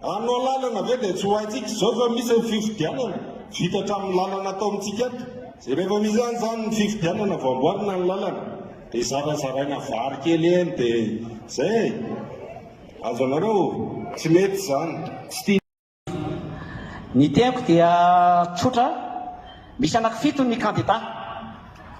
anao lalana ve dia tsy ho haintsika zao fa misy ny fifidianana vita hatramin'ny lalana atao amintsika ato zay rehefa misy any zany ny fifidianana voamboarina ny lalana dia zarazaraina vary kely eny dia zay azo anareo tsy mety zany tsy tia. Ny teako dia tsotra, misy anankifito ny kandida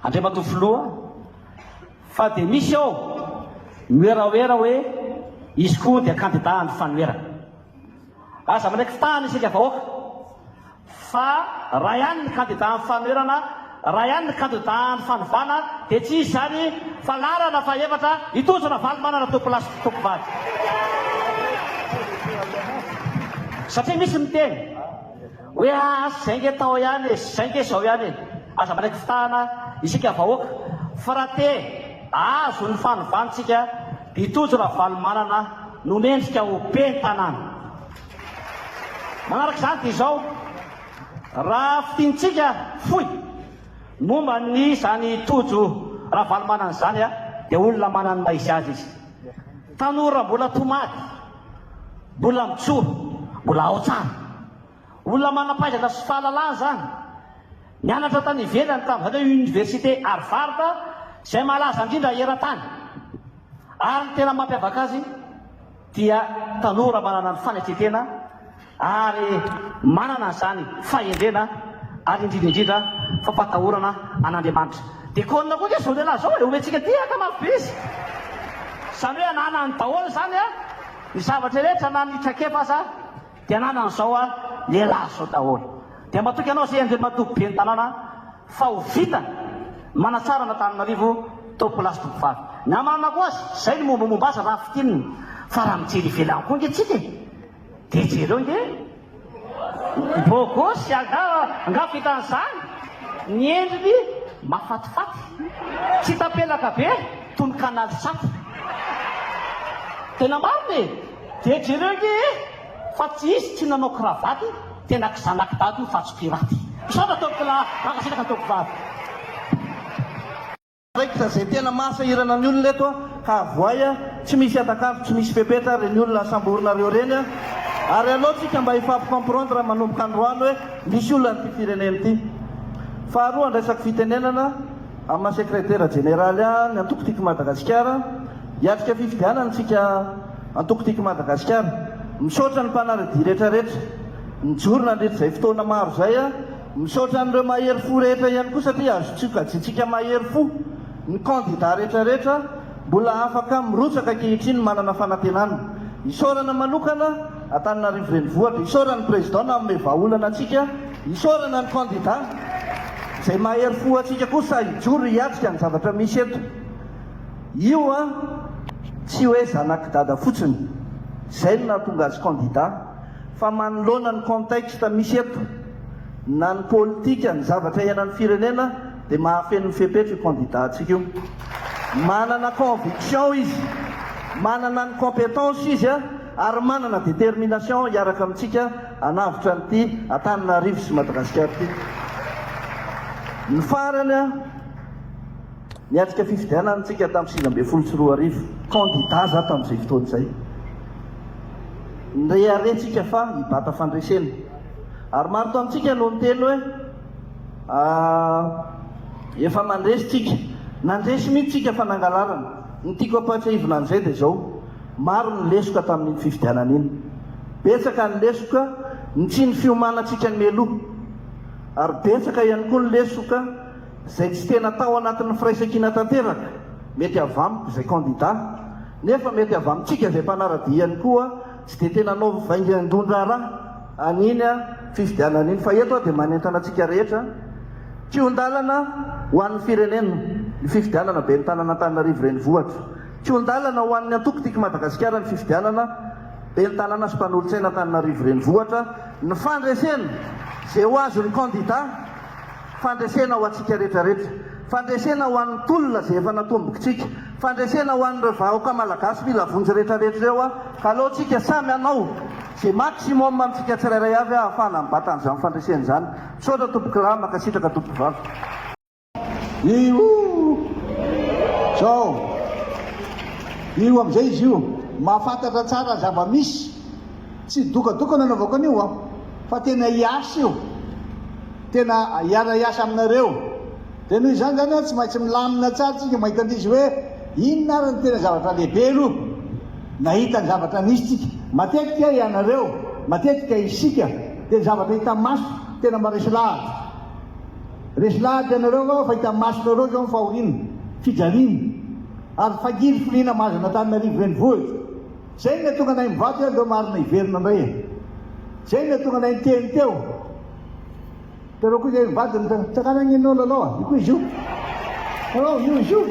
andriamatoa filoha, fa dia misy ao mioeraoera hoe izy koa dia kandida ny fanoera. Aza manaiky fitahana isika vahoaka fa raha ihany ny kandida ny fanoerana, raha ihany ny kandida ny fanovana, dia tsy izy zany fa larana fa efatra itozona valy manana tompolasy tompovady. Satria misy miteny hoe zay nge tao ihany, zay nge zao ihany. Aza manaiky fitahana isika vahoaka fa raha te azo ny fanovantsika dia itozona valy manana no mendrika ho ben-tanàna. Manaraka izany dia izao, raha fitiantsika foy momba ny zany tojo raha valy manana zany dia olona manana maizy azy izy. Tanora mbola tomady, mbola mijoro, mbola ao tsara, olona manam-pahaizana sy fahalalana zany, nianatra tany ivelany tamin'izany hoe université Harvard izay malaza indrindra eran-tany. Ary ny tena mampiavaka azy dia tanora manana ny fanetretena ary manana zany fahendrena ary indrindraindrindra fampatahorana an'Andriamanitra. Dia konona koa zao lehilahy zao omentsika tiaka mafy be izy. Zany hoe anana ny daholo zany ny zavatra rehetra na ny trakefa aza dia anana n'izao lehilahy zao daholo. Dia matoky ianao zay andriamatoa be ny tanàna fa ho vita manatsara n'Antananarivo tompolasy tompovavy. Ny amanana koa azy zay ny mombamomba azy raha fitininy fa raha mijery ivelany koa nge tsika dia jereo nge bôgôsy anga vitan'izany ny endriny mafatifaty tsy tapelaka be toy ny kanaly saty. Tena mariny dia jereo nge fa tsy izy tsy nanao kravaty tena kizanaky daty fa tsy piraty. Misaotra tompola makasitraka tompovavy. Raikitra zay tena masahirana ny olona eto ka voay tsy misy atakavy tsy misy pepetra reny olona samborinareo reny ary anao tsika mba hifampikampirondra raha manomboka androany hoe misy olona nyty firenena ity. Faharoa andraisaky fitenenana amin'ny sekretera jeneraly ny antokotiky Madagasikara hiatrika fifidianana tsika antokotiky Madagasikara. Misaotra ny mpanarady rehetrarehetra mijorona andretra zay fotoana maro zay misaotra an'ireo mahery fo rehetra ihany koa satria azo tsoka jitsika mahery fo ny kandida rehetrarehetra mbola afaka mirotsaka ankehitriny manana fanantenana. Isaorana manokana Antananarivo renivohitra, isaorana ny président amin'ny vahaolana atsika, isaorana ny kandida zay mahery fo atsika kosa hijoro hiatrika ny zavatra misy eto. Io tsy hoe zanaky dada fotsiny zay no nahatonga azy kandida fa manoloana ny contexte misy eto na ny politika ny zavatra ianan'ny firenena dia mahafeno ny fepetra io kandida atsika io. Manana conviction izy, manana ny compétence izy ary manana détermination hiaraka amintsika hanavitra nyity Antananarivo sy Madagasikara ity. Ny farany niatrika fifidianana antsika tamin'ny 2024 kandida za tamin'izay fotoana izay nreharentsika fa hibata fandresena ary maro to amintsika no niteny hoe efa mandresitsika nandresy mihitsy tsika fa nangalarana. Ny tiako ampatsahivona an'izay dia zao maro ny lesoka tamin'iny fifidianana iny, betsaka ny lesoka ny tsy ny fiomanantsika ny meloha ary betsaka ihany koa ny lesoka zay tsy tena tao anatin'ny firaisankina tanteraka mety avamiko zay kandida nefa mety avy amintsika zay mpanarady ihany koa tsy dia tena nao vaingan-dondra raha aniny fifidianana iny fa eto dia manentana antsika rehetra tsy ondalana ho an'ny firenena ny fifidianana be ny tanàna Antananarivo renivohitra, tsy ondalana ho an'ny antokotiky Madagasikara ny fifidianana be ny tanàna sy mpanolotsaina Antananarivo renivohitra. Ny fandresena zay ho azo ny kandida, fandresena ho antsika rehetrarehetra, fandresena ho an'ny tolona zay efa natombokitsika, fandresena ho an'ireo vahoaka malagasy mila vonjy rehetrarehetra ireo ka alohantsika samy anao zay maximum amintsika tsirairay avy ahafahana mibata an'izany fandresena izany. Misaotra tompoky lahy, makasitraka tompoky vavy. Io zao io amin'izay izy io mahafantatra tsara zava-misy tsy dokadokana anaovako an'io a fa tena hiasa io tena hiara-iasa aminareo dia noho izany zany a tsy maintsy milamina tsara tsika mahita an'izy hoe inona ary ny tena zavatra lehibe aloha nahita ny zavatra nisy tsika matetika ianareo matetika isika dia ny zavatra hita maso tena maresy lahady ianareo fa hita masonareo zao fahoriana fijaliana ary fagiry filiana mazana Antananarivo renivohitra zay ny tonga anay mivaty deo marina hiverina indray zay ny tonga anay niteny teo tereo koa zay mivady tsakana nginao lalao io koa izy io alao io izy io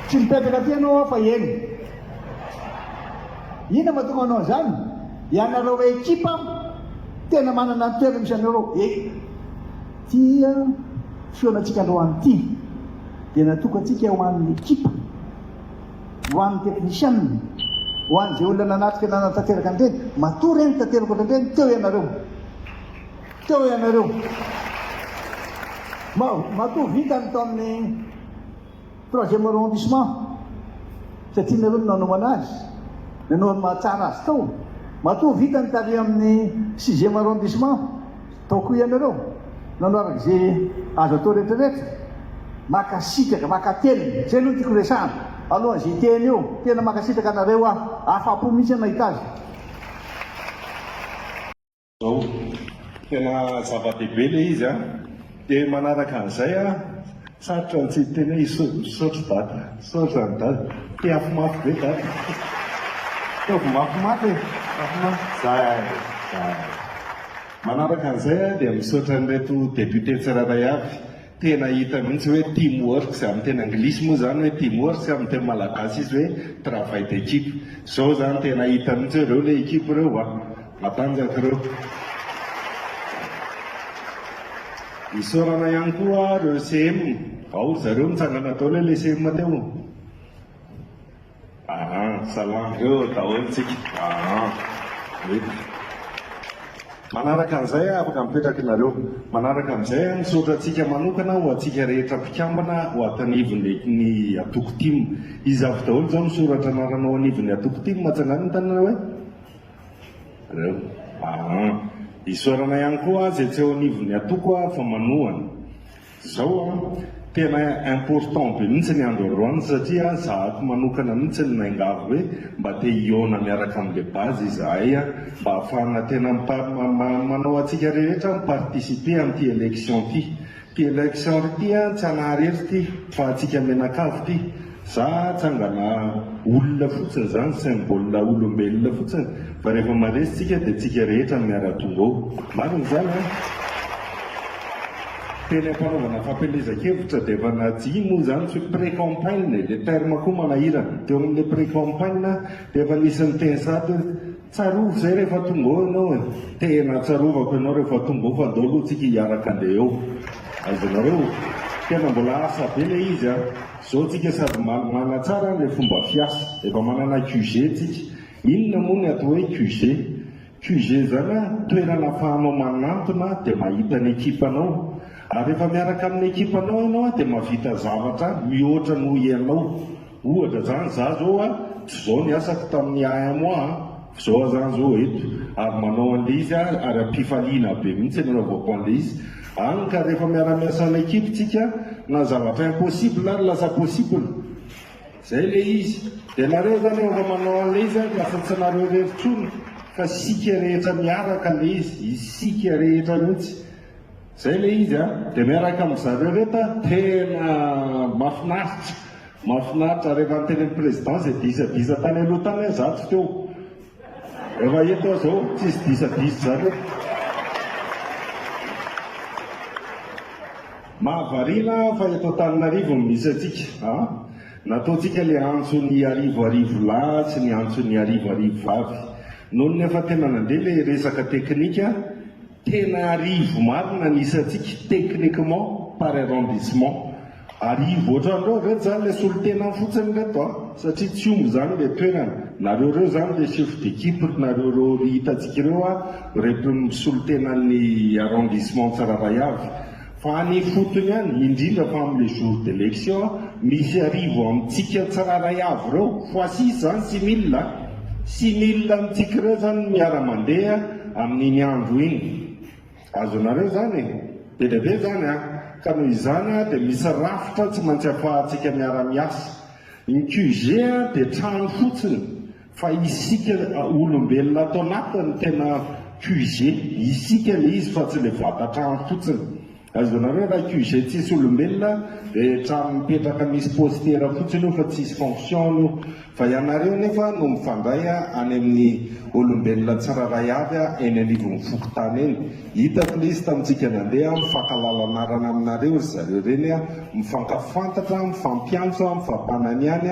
tsy mipetraka ty anao fa eny ina mahatonga anao zany ianareo ekipa tena manana ny toerana misy anareo tia fionatsika androany ty dia natokatsika ho an'ny ekipa ho an'ny teknisianina ho an'izay olona nanatrika nanatanteraka an'ireny matory eny tanterako an'ireny teo ianareo matoa vitany tao amin'ny 3e arrondissement satria nareo no nanao anazy nanao ny mahatsara azy tao matoa vitany tary amin'ny 6e arrondissement tao koa ianareo nanao arak'izay azo atao rehetrarehetra makasitraka makatelina zay aloha tiako resahana alohan'izay teny io tena makasitraka anareo afa-po mihitsy nahita azy zao tena zava-dehibe le izy dia manaraka an'izay sarotra tsy tena isotro data sotra ny data te afomafy be data taovy mafimafy zay manaraka an'izay dia misaotra n'reto député tsiraray avy tena hita mihitsy hoe teamwork zay amin'ny tena anglisy moa zany hoe teamwork sy amin'ny tena malagasy izy hoe travail d'équipe zao zany tena hita mihitsy ireo le ekipe reo matanjaka ireo isorana ihany koa reo CM ao zareo mitsangana tao le CM teo salama reo daholontsika manaraka an'izay afaka mipetraka nareo manaraka an'izay misaotra atsika manokana ho atsika rehetra mpikambana ho atanivony atoko tim izy avy daholo zao misoratra anaranao anivony atoko tim matsangana ny tanana hoe reo isorana ihany koa zay tsy eo anivony atoko fa manohana zao tena important be mihitsy ny andro androany satria zahako manokana mihitsy ny naingavo hoe mba te iona miaraka amin'le bazy izahay mba ahafahana tena manao atsika rehetra miparticiper amin'ity élection ty élection ty tsy anaharery ty fa atsika menakavo ty za tsangana olona fotsiny zany symbole olombelona fotsiny fa rehefa maresitsika dia tsika rehetra miara-tonga ao mariny zany tena mpanaovana fampelezan-kevitra dia efa natsy moa zany tsy pré-campagne le terme koa manahirana teo amin'le pré-campagne dia efa nisy teny sady tsarovo zay rehefa tonga ao ianao tena tsarovako ianao rehefa tonga ao fa andao aloha tsika hiaraka andeha eo azonareo tena mbola asa be le izy zao tsika sady mana tsara le fomba fiasa efa manana QG tsika inona moa ny atao hoe QG zany toerana fahanao manantona dia mahita ny ekipanao ary rehefa miaraka amin'ny ekipanao ianao dia mahavita zavatra mihoatra no ianao ohatra zany za zao tsy zao ny asako tamin'ny AMOA zao zany zao eto ary manao an'le izy ary ampifaliana be mihitsy nanaovako an'le izy any ka rehefa miara-miasa amin'ny ekipitsika na zavatra impossible ary lasa possible zay le izy dia nareo zany efa manao an'le izy lasa tsy nareo rehetrony fa sika rehetra miaraka le izy isika rehetra mihitsy zay le izy dia miaraka amin'izareo rehetra tena mafinaritra rehefa nytenen'ny président zay disadisa tany aloha tany zato teo efa eto zao tsisy disadisa zany mahavarina fa eto Antananarivo misy atsika nataotsika le antsony arivo lahy sy ny antsony arivo vavy noho nefa tena nandeha le resaka teknika tena arivo marina nisy atsika techniquement par arrondissement arivo ohatrandreo reto zany le solotena fotsiny reto satria tsy omby zany le toerana nareo zany le chef d'équipe nareo hitantsika ireo solotena-ny arrondissement Tsiraray avy fa ny fotony any indrindra fa amin'le jour d'élection misy arivo amintsika Tsiraray avy reo fois 6 zany 6 000 sy milina amintsika ireo zany miara-mandeha amin'iny andro iny. Azonareo zany be dia be zany ka noho izany dia misy rafitra tsy maintsy ahafahantsika miara-miasa. Ny QG dia trano fotsiny fa isika olombelona atao anatiny tena QG, isika le izy fa tsy le vata-trano fotsiny. Azonareo raha QG tsisy olombelona dia trano mipetraka misy postera fotsiny io fa tsisy fonction io, fa ianareo nefa no mifandray any amin'ny olombelona tsiraray avy eny anivon'ny fokotany eny. Hitako le izy tamintsika nandeha mifankalalana aminareo ry zareo reny mifankafantatra, mifampiantso, mifampananiany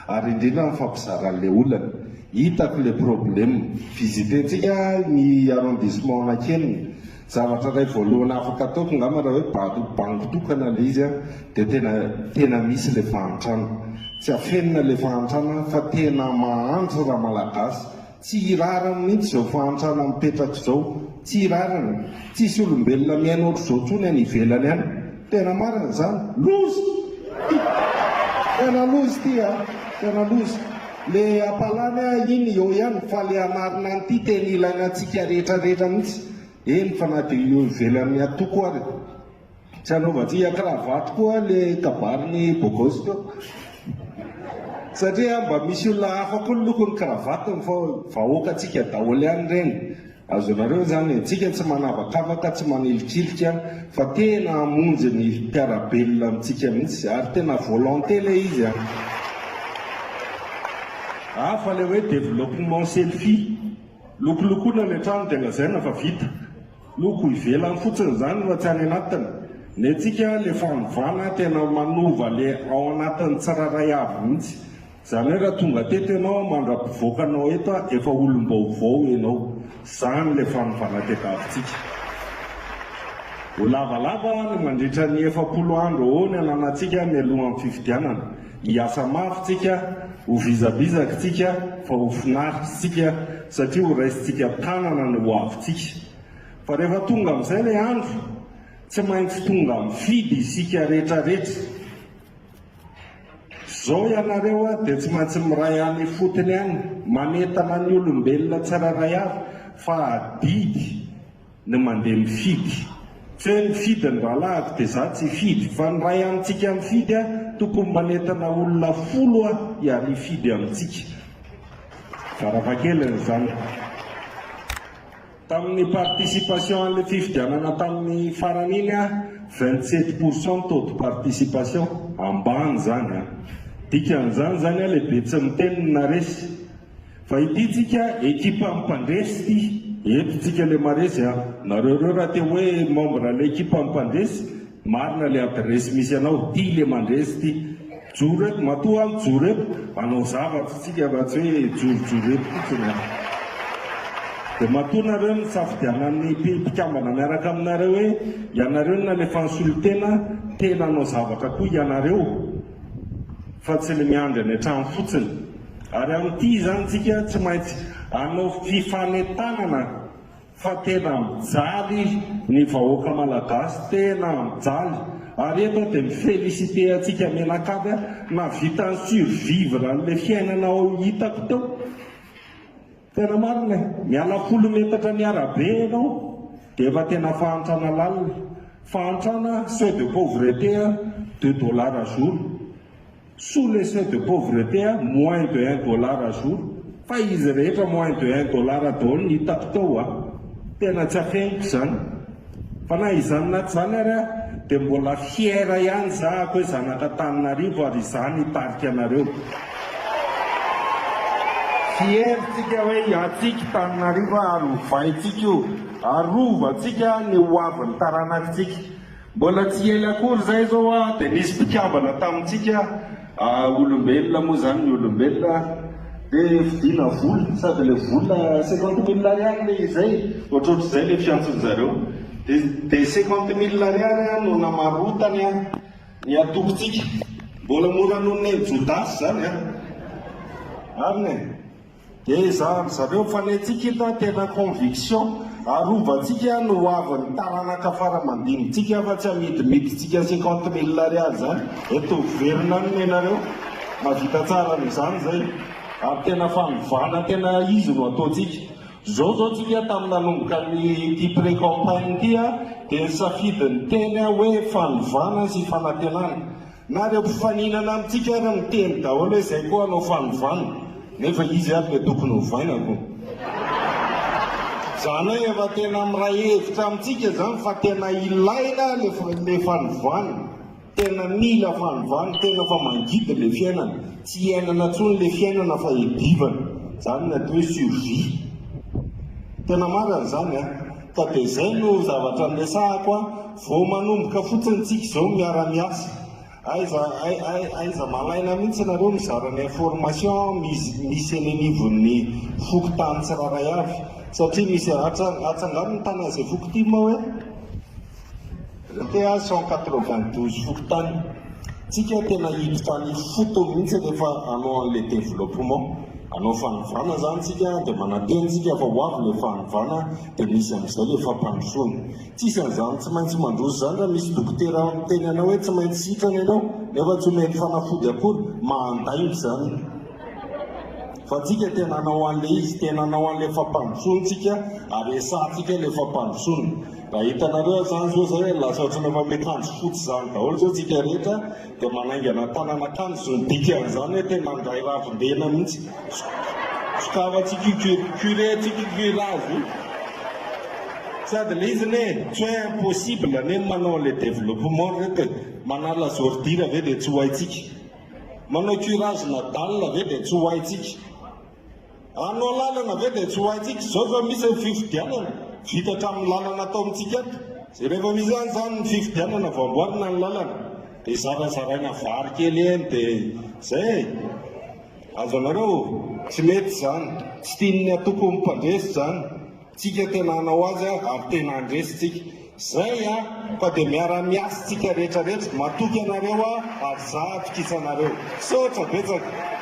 ary indrindra mifampizaran'le olana. Hitako le problème visitentsika ny arrondissement Anankely. Zavatra ray voalohany afaka ataoko ngamba raha hoe bango tokana le izy dia tena misy le fahantrana. Tsy afenina le fahantrana fa tena mahantra raha malagasy. Tsy irarana mihitsy izao fahantrana mipetraka izao, tsy irarana. Tsisy olombelona miaina ohatr'izao tsony any ivelany any. Tena marina zany, lozy! Tena lozy ty tena lozy. Le apalany iny eo ihany fa le anarina an'ity tena ilaina antsika rehetrarehetra mihitsy. Eny fa na dia io ivelany atoko ary. Tsy anaovantsika kravaty koa le kabariny bogosy teo. Satria mba misy olona hafa koa ny lokon'ny kravatiny fa vahoaka antsika daholo ihany reny. Azonareo zany antsika tsy manavakavaka, tsy manilitrilika fa tena hamonjy ny mpiarabelona amintsika mihitsy ary tena volonté le izy fa le hoe développement selfie, lokolokoana le trano dia lazaina fa vita. Loko ivelany fotsiny zany no tsy any anatiny. Ny antsika le fanovana tena manova le ao anatin'ny tsiraray avy mihitsy. Zany hoe raha tonga teto ianao mandra-pivoakanao eto efa olom-baovao ianao. Zany le fanovana tekavintsika. Ho lavalava no mandritra ny 40 andro eo ny ananantsika mialohan'ny fifidianana. Hiasa mafy tsika, ho vizabizaka tsika, fa ho finaritra tsika satria ho raisitsika tanana ny ho avintsika. Fa rehefa tonga amin'izay le andro, tsy maintsy tonga mifidy isika rehetrarehetra. Zao ianareo dia tsy maintsy miray any fotony any, manentana ny olombelona tsiraray avy fa adidy ny mandeha mifidy. Tsy hoe mifidy ny rahalahy dia za tsy fidy, fa ny ray amintsika mifidy tokony manentana olona 10 hiary hifidy amintsika. Varavakely zany. Tamin'ny participation an'le fifidianana tamin'ny farany iny 27% taux de participation ambany zany dikan'izany zany le betsy miteny naresy. Fa ity tsika ekipa mimpandresy eto tsika le maresy nareo raha te hoe membre le ekipa mimpandresy marina le adresy misy anao ty le mandresy ty joro eto matoa any joro eto anao zavatra tsika fa tsy hoe jorojoro eto fotsiny dia matoa nareo ny safidianan'ny mpikambana miaraka aminareo hoe ianareo na le fansolitena tena anao zavatra koa ianareo fa tsy le miandry any an-trano fotsiny. Ary amin'ity zany tsika tsy maintsy anao fifanentanana fa tena mijaly ny vahoaka malagasy, tena mijaly. Ary eto dia mifelicité antsika menakavy na vita ny survivre an'le fiainanao hitako teo. Tena marina, miala 10 metatra ny arabe ianao dia efa tena fahantrana lalina. Fahantrana seuil de pauvreté $2 à jour. Sous le seuil de pauvreté moins de $1 à jour. Fa izy rehetra moins de $1 daholo ny hitako teo tena tsy afeniko zany. Fa na izany na tsy zany ary dia mbola fiera ihany za hoe zanaka Antananarivo ary izany hitarika anareo. Fieritsika hoe atsika Antananarivo ary hovaintsika io, arovantsika ny hoavin'ny taranakitsika. Mbola tsy ela akory zay zao dia nisy mpikambana tamintsika olombelona moa zany ny olombelona dia vidiana vola sady le vola 50 000 ariary le izay ohatrohatr'izay le fiantsony zareo dia 50 000 ariary no namarotany ny atokontsika. Mbola mora noho ny Jodasy zany ariny. Dia zareo fanentsika ita tena conviction arovantsika no hoavin'ny taranaka faramandinintsika fa tsy amidimiditsika 50 000 ariary zany. Eto verina ny ianareo mahavita tsara n'izany zay. ary tena fanovana tena izy no ataontsika zao tsika tamin'ny nanomboka ny ty pré-campagne ty a dia safidiny teny hoe fanovana sy fanantenana na reo mpifaninana amintsika ary miteny daholo hoe zay koa anao fanovana nefa izy ary le tokony hovainako zany hoe efa tena miray hevitra amintsika zany fa tena ilaina le fanovana tena mila fanovana tena fa mangidy le fiainana tsy iainana tsony le fiainana fa edivana zany natao hoe survie tena marina zany a ka dia zay no zavatra niresahako a vao manomboka fotsiny tsika zao miara-miasa aiza malaina mihitsy nareo mizara ny information misy eny anivon'ny fokotany tsiraray avy satria misy atsangano ny tana zay fokotima hoe tea 192 fokotany tsika tena hiditra ny foto mihitsy rehefa anao an'le développement anao fanovana zany tsika dia manateny tsika fa ho avy le fanovana dia misy amin'izay le fampandrosoana tsisy an'izany tsy maintsy mandroso zany raha misy dokotera miteny anao hoe tsy maintsy sitrana ianao nefa tsy mety fanafody akory mandaimby zany fa tsika tena anao an'le izy tena anao an'le fampandrosoana tsika ary esantsika le fampandrosoana raha hitanareo zany zao zay hoe lasa ohatrana efa miakanjo fotsy zany daholo zao tsika rehetra dia manaingana tanana akanjo zo nidika an'izany hoe tena andray ravindena mihitsy sokavantsika curé-tsika curage sady le izy ne tsy hoe impossible ne manao le développement reto manala zordira ave dia tsy ho haitsika manao curage nadal ave dia tsy ho haitsika anao lalana ave dia tsy ho haitsika zao fa misy ny fifidianana vita hatramin'ny lalana atao amintsika ato zay rehefa misy any zany ny fifidianana voamboarina ny lalana dia zarazaraina vary kely eny dia zay azo anareo tsy mety zany tsy tian'ny atoko mimpandresy zany tsika tena anao azy ary tena andresitsika zay a fa dia miara-miasa tsika rehetrarehetra matoky anareo a ary za atokisa anareo sotra betsaka